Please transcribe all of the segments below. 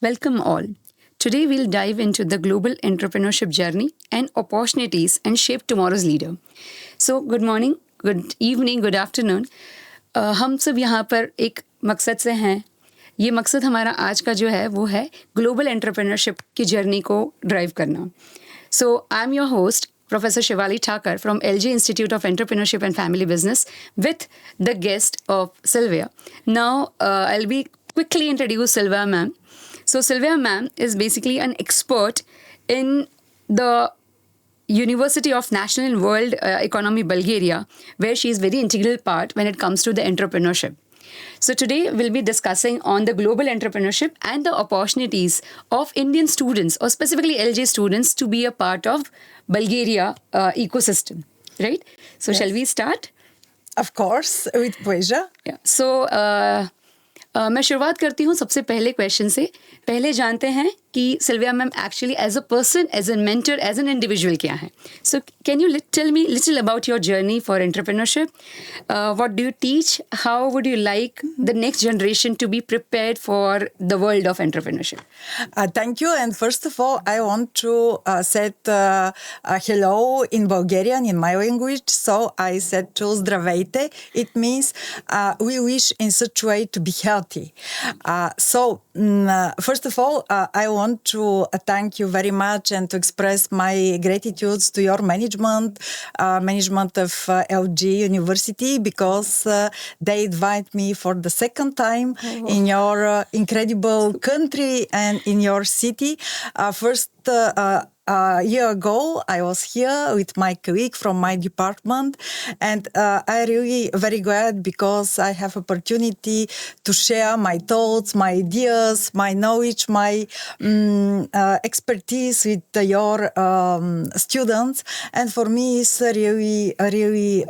Welcome all. Today we'll dive into the global entrepreneurship journey and opportunities and shape tomorrow's leader. So good morning, good evening, good afternoon. हम सब यहाँ पर एक मकसद से हैं. ये मकसद हमारा आज का जो है वो है ग्लोबल एंटरप्रेन्योरशिप की जर्नी को ड्राइव करना. So I'm your host, Professor Shivali Thakur from LG Institute of Entrepreneurship and Family Business with the guest of Silviya. Now I'll be quickly introduce Silviya ma'am. So Silviya ma'am is basically an expert in the University of National and World Economy Bulgaria, where she is very integral part when it comes to the entrepreneurship. So today we'll be discussing on the global entrepreneurship and the opportunities of Indian students or specifically LJ students to be a part of Bulgaria ecosystem, right? So Yes. shall we start? Of course, with pleasure. Yeah. So मैं शुरुआत करती हूँ सबसे पहले question से. पहले जानते हैं कि Sylvia ma'am actually as a person, as a mentor, as an individual क्या है. So can you tell me little about your journey for entrepreneurship. What do you teach? How would you like the next generation to be prepared for the world of entrepreneurship? Thank you. And first of all, I want to say hello in Bulgarian in my language. So I said to Здравейте. It means we wish in such a way to be healthy. First of all, I want to thank you very much and to express my gratitude to your management of LG University, because they invite me for the second time in your incredible country and in your city. First, a year ago, I was here with my colleague from my department, and I really very glad because I have opportunity to share my thoughts, my ideas, my knowledge, my expertise with your students. And for me, it's really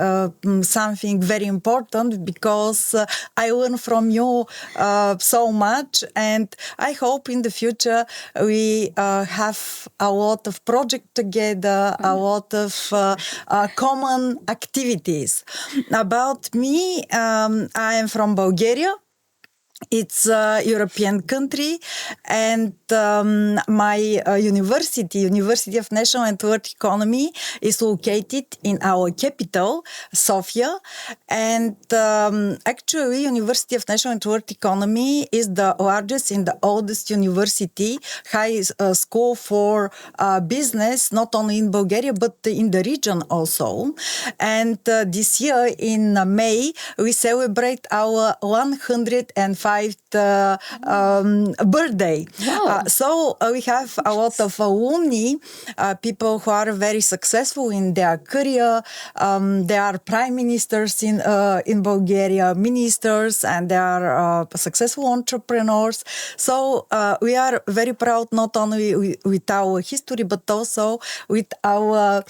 something very important because I learn from you so much, and I hope in the future we have a lot of project together, a lot of common activities. About me, I am from Bulgaria. It's a European country, and my University of National and World Economy, is located in our capital, Sofia. And actually, University of National and World Economy is the largest and the oldest university, high school for business, not only in Bulgaria, but in the region also. And this year in May, we celebrate our 105th birthday. Wow. So we have a lot of alumni, people who are very successful in their career. They are prime ministers in Bulgaria, ministers, and they are successful entrepreneurs. So we are very proud not only with our history, but also with our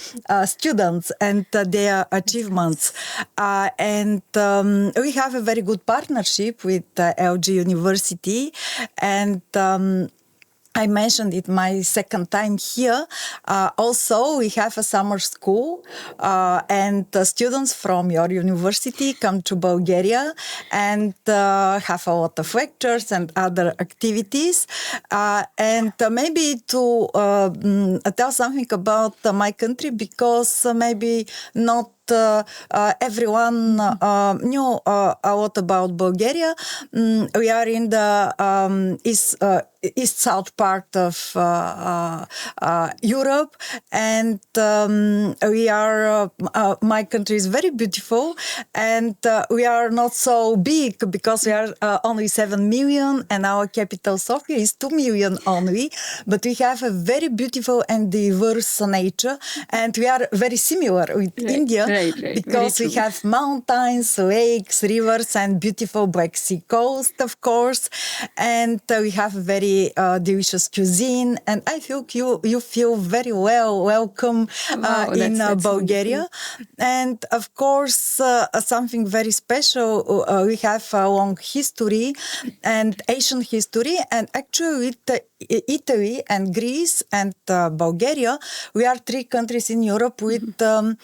students and their achievements. And we have a very good partnership with LG University, and I mentioned it my second time here. Also, we have a summer school, and students from your university come to Bulgaria and have a lot of lectures and other activities. And maybe to tell something about my country, because maybe not everyone knew a lot about Bulgaria. We are in the east-south part of Europe, and we are. My country is very beautiful, and we are not so big because we are only 7 million, and our capital Sofia is 2 million only. But we have a very beautiful and diverse nature, and we are very similar with India. Right. Because we have mountains, lakes, rivers, and beautiful Black Sea coast, of course. And we have very delicious cuisine. And I think you feel very welcome in Bulgaria. And of course, something very special, we have a long history and Asian history. And actually, with Italy and Greece and Bulgaria, we are three countries in Europe with a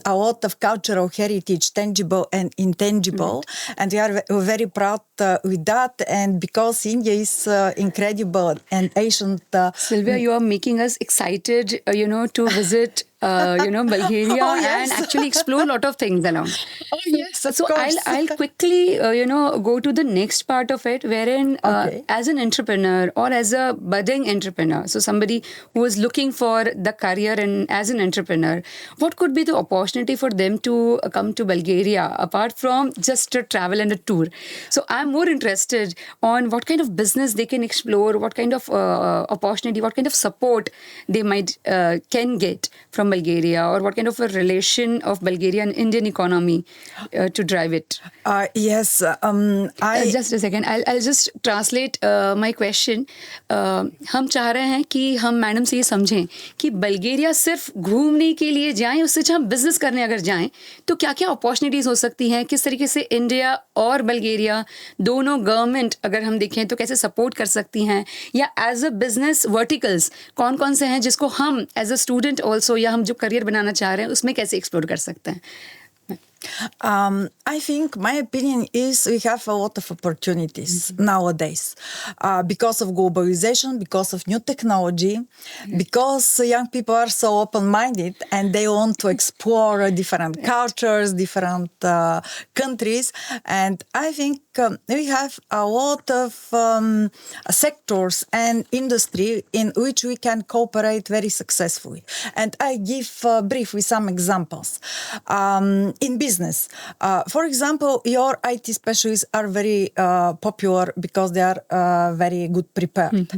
lot of cultural heritage, tangible and intangible. And we are very proud with that. And because India is incredible and ancient. Silviya, you are making us excited, to visit, Bulgaria Oh, yes. and actually explore a lot of things along. Oh, yes, of So course. I'll quickly, go to the next part of it, wherein Okay. as an entrepreneur or as a budding entrepreneur, so somebody who is looking for the career and as an entrepreneur, what could be the opportunity for them to come to Bulgaria apart from just a travel and a tour? So I'm more interested on what kind of business they can explore, what kind of opportunity, what kind of support they might can get from Bulgaria, or what kind of a relation of Bulgaria and Indian economy to drive it. Yes, Just a second, I'll just translate my question. हम चाह रहे हैं कि हम madam से ये समझें कि बल्गेरिया सिर्फ घूमने के लिए जाएं, उससे अच्छा हम बिजनेस करने अगर जाएं तो क्या क्या अपॉर्चुनिटीज़ हो सकती हैं, किस तरीके से इंडिया और बल्गेरिया दोनों गवर्नमेंट अगर हम देखें तो कैसे सपोर्ट कर सकती हैं, या एज अ बिजनेस वर्टिकल्स कौन कौन से हैं जिसको हम एज अ स्टूडेंट ऑल्सो या हम जो करियर बनाना चाह रहे हैं उसमें कैसे एक्सप्लोर कर सकते हैं. I think my opinion is we have a lot of opportunities nowadays because of globalization, because of new technology, because young people are so open-minded and they want to explore different cultures, different countries. And I think we have a lot of sectors and industry in which we can cooperate very successfully. And I give briefly some examples. In business, for example, your IT specialists are very popular because they are very good prepared.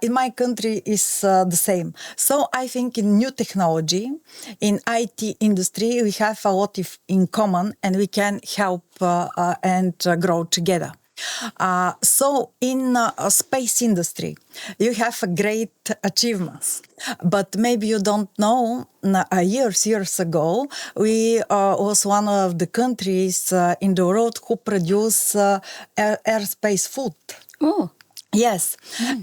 In my country, is the same. So I think in new technology, in IT industry, we have a lot in common and we can help and grow together. So in space industry, you have great achievements, but maybe you don't know. Years ago, we was one of the countries in the world who produce airspace food. Oh. Yes,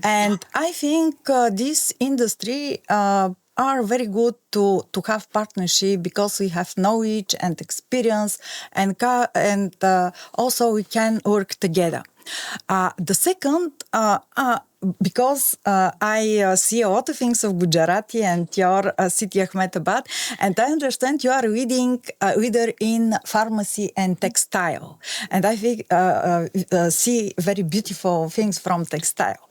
and I think this industry are very good to have partnership because we have knowledge and experience, and also we can work together. The second, because I see a lot of things of Gujarati and your city Ahmedabad, and I understand you are leader in pharmacy and textile, and I think see very beautiful things from textile.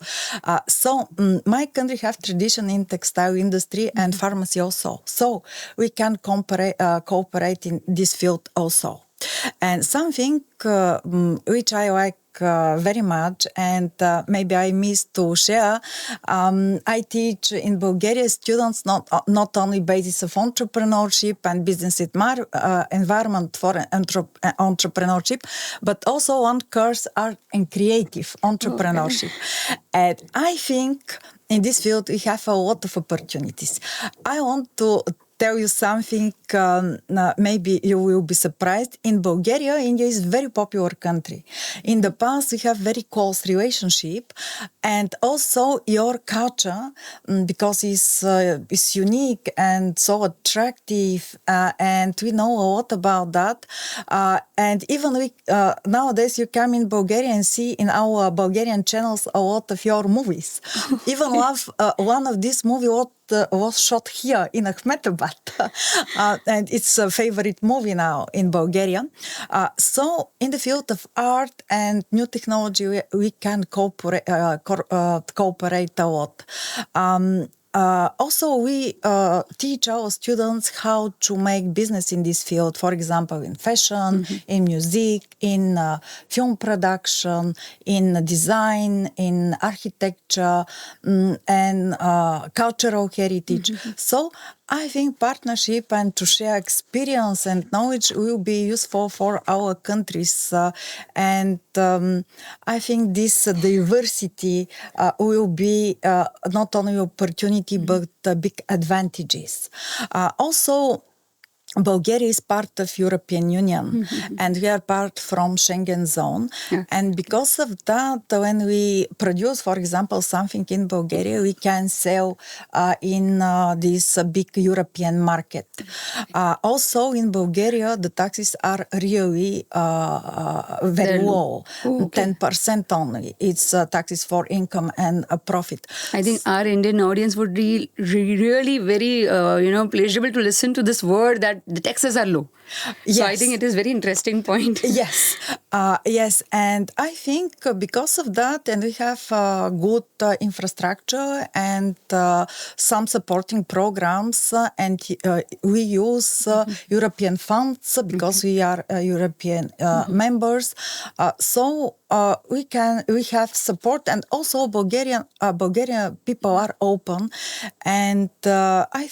So my country have tradition in textile industry and pharmacy also, so we can cooperate in this field also. And something which I like very much, and maybe I missed to share. I teach in Bulgaria students not only basis of entrepreneurship and business environment for entrepreneurship, but also one course art and creative entrepreneurship. Okay. And I think in this field we have a lot of opportunities. I want to tell you something, maybe you will be surprised. In Bulgaria, India is a very popular country. In the past, we have very close relationship, and also your culture, because it's unique and so attractive, and we know a lot about that. And even nowadays, you come in Bulgaria and see in our Bulgarian channels a lot of your movies. Even one of these movies was shot here in Ahmedabad, and it's a favorite movie now in Bulgaria. So in the field of art and new technology, we can cooperate a lot. Also, we teach our students how to make business in this field, for example, in fashion, in music, in film production, in design, in architecture, and cultural heritage. So I think partnership and to share experience and knowledge will be useful for our countries. And I think this diversity will be not only opportunity, but big advantages. Also, Bulgaria is part of European Union and we are part from Schengen zone. Yeah. And because of that, when we produce, for example, something in Bulgaria, we can sell in this big European market. Also in Bulgaria, the taxes are really very They're low. low, Oh, okay. 10% only. It's taxes for income and profit. I think our Indian audience would be really very, pleasurable to listen to this word that the taxes are low. So I Yes. think it is very interesting point. Yes, yes, and I think because of that, and we have good infrastructure and some supporting programs, and we use European funds because we are European members. So we have support, and also Bulgarian people are open, and I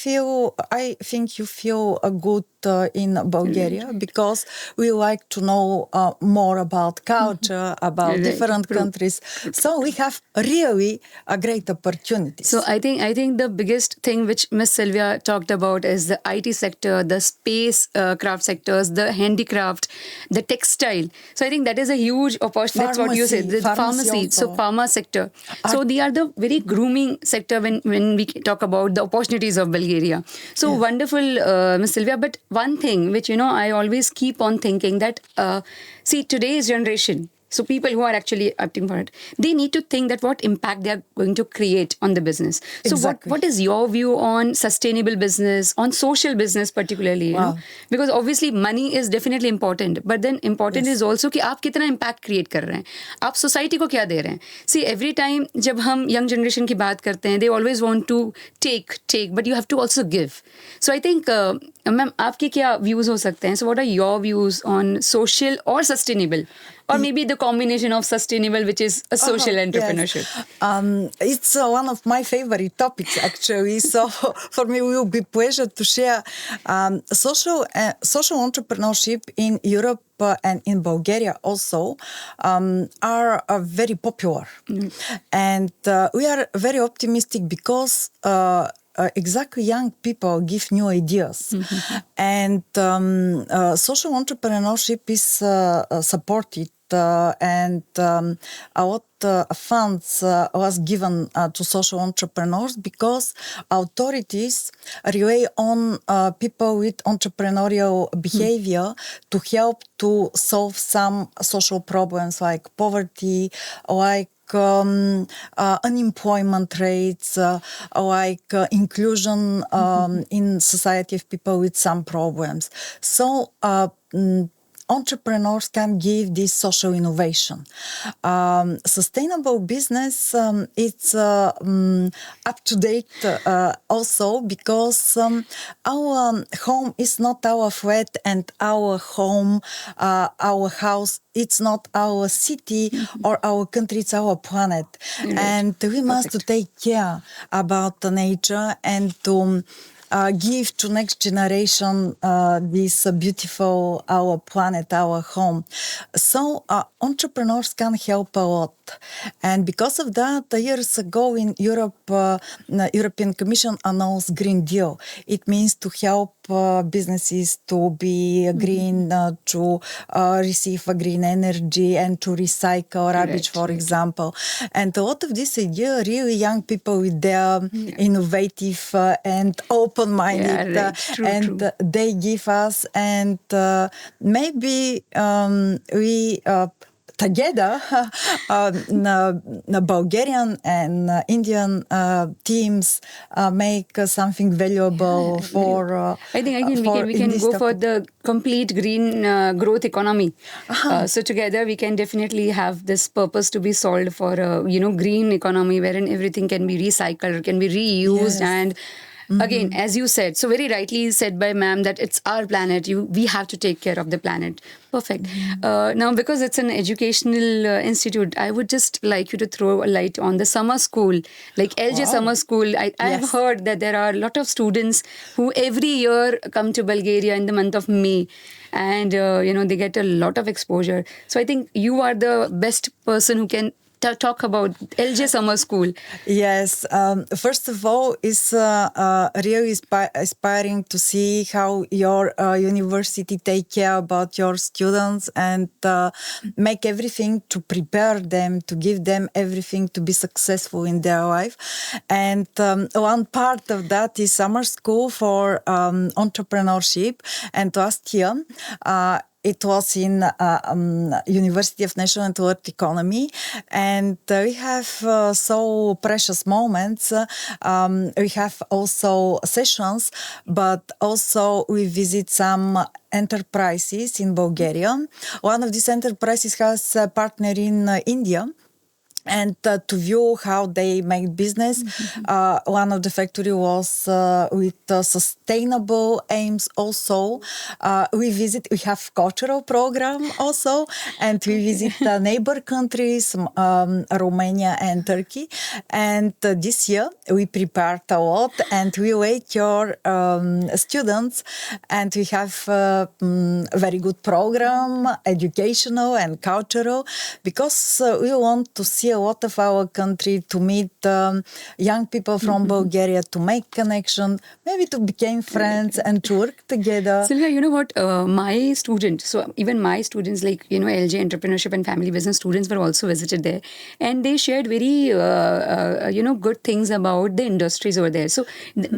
think you feel good in Bulgaria because we like to know more about culture, about Right. different True. countries. So we have really a great opportunities. So I think the biggest thing which Miss Silviya talked about is the IT sector, the space craft sectors, the handicraft, the textile. So I think that is a huge opportunity. That's what you said. The pharmacy. So also. pharma sector. So they are the very grooming sector when we talk about the opportunities of Bulgaria. So wonderful, Miss Silviya. But one thing which I always keep on thinking that see today's generation. So people who are actually opting for it, they need to think that what impact they are going to create on the business. So Exactly. what is your view on sustainable business, on social business particularly? Wow. Because obviously money is definitely important, but then important is also कि आप कितना impact create कर रहे हैं, आप society को क्या दे रहे हैं. See, every time जब हम young generation की बात करते हैं, they always want to take, but you have to also give. So I think, ma'am, आपके क्या views हो सकते हैं? So what are your views on social or sustainable? Or maybe the combination of sustainable, which is a social entrepreneurship. Yes. It's one of my favorite topics, actually. So for me, it will be pleasure to share social entrepreneurship in Europe and in Bulgaria also are very popular. And we are very optimistic because exactly young people give new ideas. And social entrepreneurship is supported and a lot of funds was given to social entrepreneurs because authorities rely on people with entrepreneurial behavior to help to solve some social problems like poverty, like unemployment rates, like inclusion in society of people with some problems. So entrepreneurs can give this social innovation. Sustainable business, it's up to date also because our home is not our flat and our home, our house, it's not our city or our country, it's our planet. Right. And we must take care about the nature and to give to next generation this beautiful our planet, our home. So entrepreneurs can help a lot. And because of that, years ago in Europe, the European Commission announced Green Deal. It means to help businesses to be green, to receive a green energy and to recycle rubbish, for example. And a lot of this idea, really young people with their innovative and open-minded, True. they give us, and maybe we together, the Bulgarian and Indian teams make something valuable for. I think we can go for the complete green growth economy. So together we can definitely have this purpose to be solved for green economy wherein everything can be recycled, can be reused, and again, as you said, so very rightly said by ma'am that it's our planet. We have to take care of the planet. Perfect. Now, because it's an educational institute, I would just like you to throw a light on the summer school, like LJ Summer School. I have heard that there are a lot of students who every year come to Bulgaria in the month of May. And, they get a lot of exposure. So I think you are the best person who can talk about LJ Summer School. Yes. First of all, it's really inspiring to see how your university take care about your students and make everything to prepare them, to give them everything to be successful in their life. And one part of that is summer school for entrepreneurship. And last year, it was in University of National and World Economy, and we have so precious moments. We have also sessions, but also we visit some enterprises in Bulgaria. One of these enterprises has a partner in India. And to view how they make business, one of the factory was with sustainable aims also. We have cultural program also, and we visit neighbor countries, Romania and Turkey. And this year we prepared a lot, and we wait your students, and we have very good program, educational and cultural, because we want to see a lot of our country, to meet young people from Bulgaria, to make connection, maybe to become friends and to work together. Silviya, you know what? My student, so even my students, like, LJ Entrepreneurship and Family Business students were also visited there. And they shared very, good things about the industries over there. So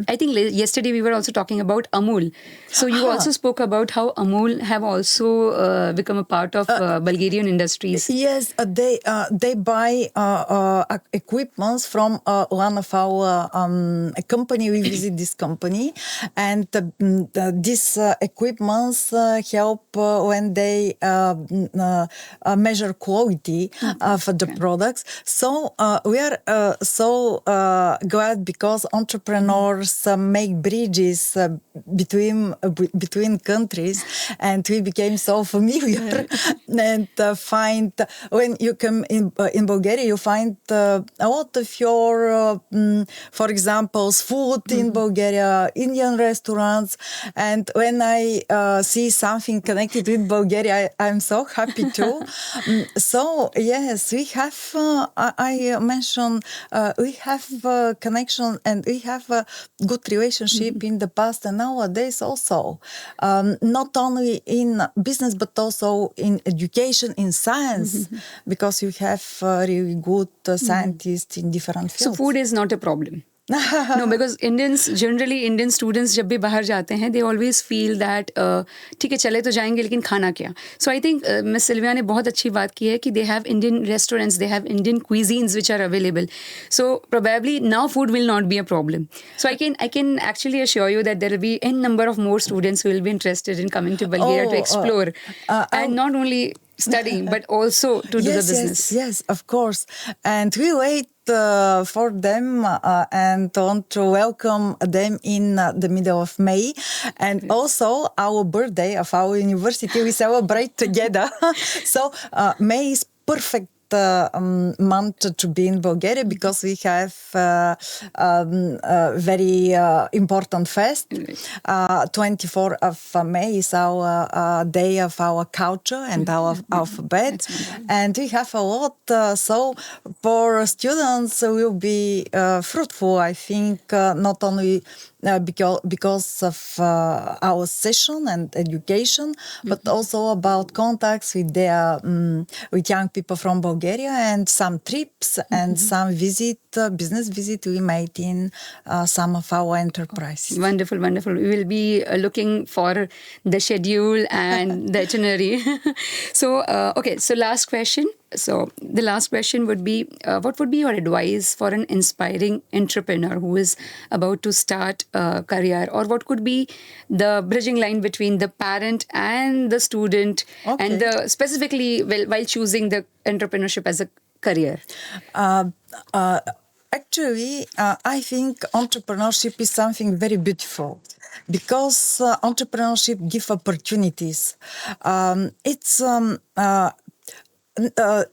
I think yesterday we were also talking about Amul. So you also spoke about how Amul have also become a part of Bulgarian industries. Yes, they buy equipments from one of our company. We visit this company, and these equipments help when they measure quality for the products. So we are so glad, because entrepreneurs make bridges between countries, and we became so familiar and find when you come in Bulgaria, you find a lot of your, for example, food in Bulgaria, Indian restaurants. And when I see something connected with Bulgaria, I'm so happy too. So yes, we have, I mentioned, we have a connection, and we have a good relationship in the past and nowadays also. Not only in business, but also in education, in science, because you have really good scientists in different fields. So food is not a problem. No, because Indian students जब भी बाहर जाते हैं, they always feel that ठीक है चले तो जाएंगे, लेकिन खाना क्या? So I think Miss Silviya ने बहुत अच्छी बात की है कि they have Indian restaurants, they have Indian cuisines which are available. So probably now food will not be a problem. So I can actually assure you that there will be n number of more students who will be interested in coming to Bulgaria to explore, and not only studying but also to do the business. Yes, of course. And we wait for them and want to welcome them in the middle of May. And also our birthday of our university, we celebrate together. So May is perfect month to be in Bulgaria, because we have very important fest. 24th of May is our day of our culture and our alphabet. And we have a lot. So for students, will be fruitful, I think, not only because of our session and education, but also about contacts with with young people from Bulgaria, and some trips and some business visit we made in some of our enterprises. Wonderful, wonderful. We will be looking for the schedule and the itinerary. So, okay, so last question. So the last question would be, what would be your advice for an inspiring entrepreneur who is about to start a career? Or what could be the bridging line between the parent and the student, and specifically while choosing the entrepreneurship as a career? Actually, I think entrepreneurship is something very beautiful, because entrepreneurship gives opportunities.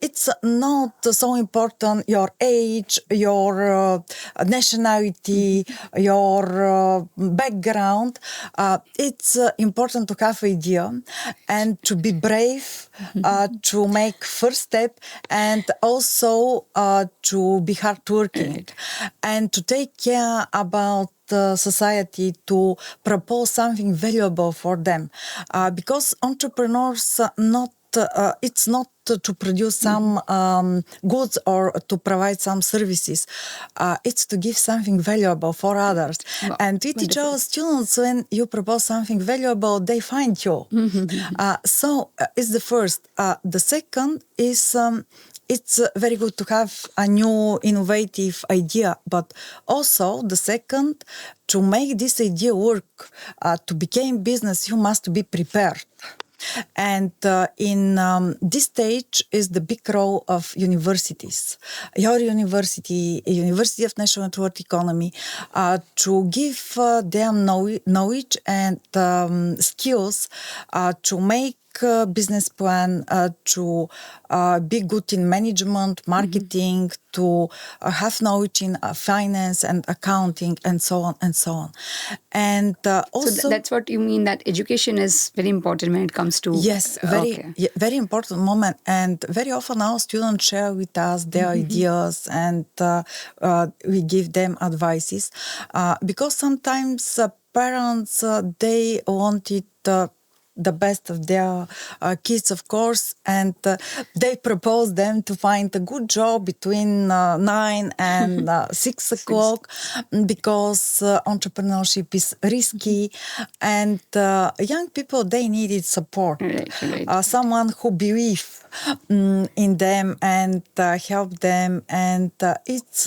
it's not so important your age, your nationality, your background. It's important to have idea and to be brave, to make first step, and also to be hardworking and to take care about society, to propose something valuable for them, because entrepreneurs not it's not to produce some goods or to provide some services. It's to give something valuable for others. Wow, And we teach our students, when you propose something valuable, they find you. So it's the first. The second is it's very good to have a new innovative idea, but also the second, to make this idea work, to become business, you must be prepared. And in this stage is the big role of universities. Your university, University of National Network Economy, to give them knowledge and skills to make business plan, to be good in management, marketing, to have knowledge in finance and accounting, and so on and so on. And also, So that's what you mean, that education is very important when it comes to... yes, very important moment. And very often our students share with us their ideas, and we give them advices, because sometimes parents they wanted the best of their kids, of course, and they propose them to find a good job between 9 and 6 o'clock, because entrepreneurship is risky, and young people, they needed support. Right. Someone who believes in them and help them, and it's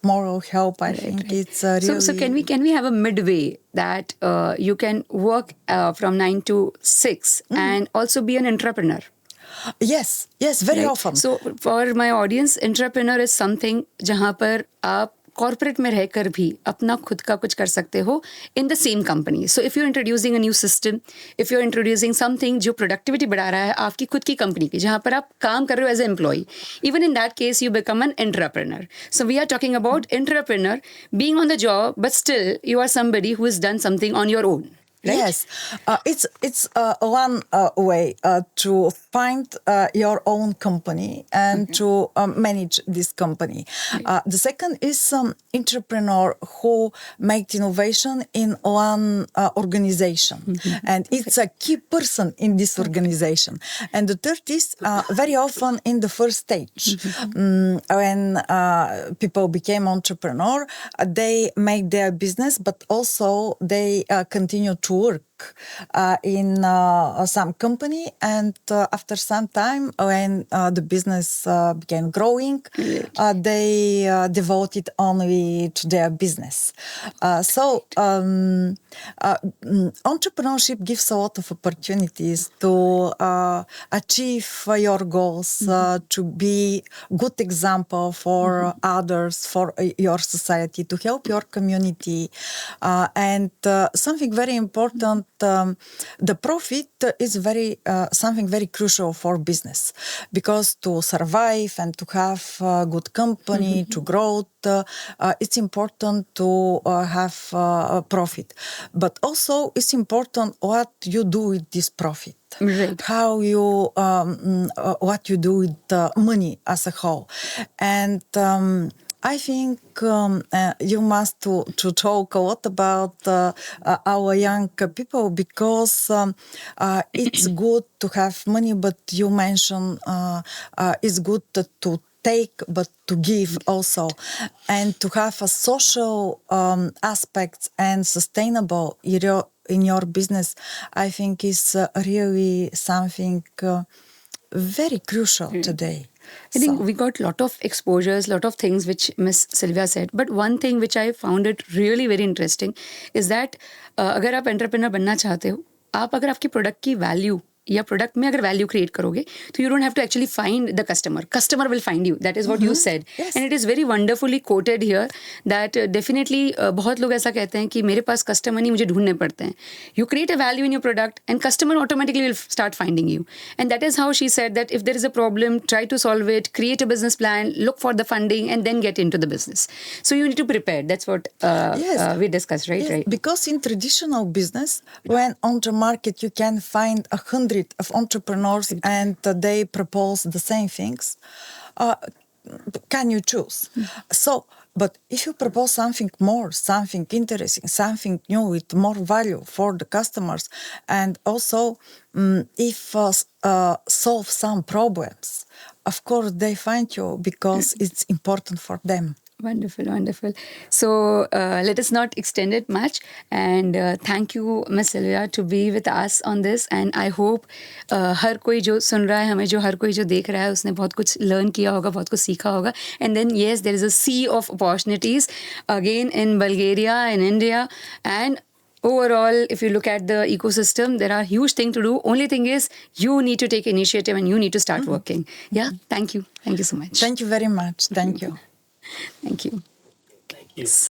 moral help. I think it's really... So can we have a midway that you can work from 9 to 6 and also be an entrepreneur? Yes, very often. So for my audience, entrepreneur is something जहाँ पर आप corporate में रहकर भी अपना खुद का कुछ कर सकते हो in the same company. So if you introducing a new system, if you introducing something जो प्रोडक्टिविटी बढ़ा रहा है आपकी खुद की कंपनी की, जहाँ पर आप काम कर रहे हो as a employ, even in that case you become an entrepreneur. So we are talking about entrepreneur being on the job, but still you are somebody who has done something on your own. Right? Yes, it's one way to find your own company and to manage this company. The second is entrepreneur who make innovation in one organization, and it's a key person in this organization. And the third is very often in the first stage, when people became entrepreneur, they make their business, but also they continue to work in some company, and after some time, when the business began growing, they devoted only to their business. So entrepreneurship gives a lot of opportunities to achieve your goals, to be good example for others, for your society, to help your community, and something very important, the profit is something very crucial for business, because to survive and to have a good company, to grow, it's important to have a profit. But also it's important what you do with this profit. Right. How you what you do with the money as a whole. And I think you must to talk a lot about our young people, because it's good to have money, but you mentioned it's good to take, but to give also, and to have a social aspects and sustainable in your business. I think is really something very crucial today. I think we got a lot of exposures, lot of things which Miss Silviya said. But one thing which I found it really very interesting is that अगर आप entrepreneur बनना चाहते हो, आप अगर आपकी product की value या प्रोडक्ट में अगर वैल्यू क्रिएट करोगे तो you don't have to actually find the customer will find you. That is what you said and it is very wonderfully quoted here that definitely बहुत लोग ऐसा कहते हैं कि मेरे पास कस्टमर नहीं, मुझे ढूंढने पड़ते हैं. You create a value in your product and customer automatically will start finding you. And that is how she said that if there is a problem, try to solve it, create a business plan, look for the funding and then get into the business. So you need to prepare. That's what we discussed, right? Yes, right. because in traditional business, when on the market you can find 100 of entrepreneurs and they propose the same things, can you choose? So, but if you propose something more, something interesting, something new with more value for the customers, and also if solve some problems, of course they find you because it's important for them. Wonderful, wonderful. So let us not extend it much. And thank you, Ms. Silviya, to be with us on this. And I hope हर कोई जो सुन रहा है, हमें जो हर कोई जो देख रहा है, उसने बहुत कुछ लर्न किया होगा, बहुत कुछ सीखा होगा. And then yes, there is a sea of opportunities again in Bulgaria, in India, and overall, if you look at the ecosystem, there are huge things to do. Only thing is, you need to take initiative and you need to start working. Yeah, thank you. Thank you so much. Thank you very much. Thank you. Thank you. Thank you.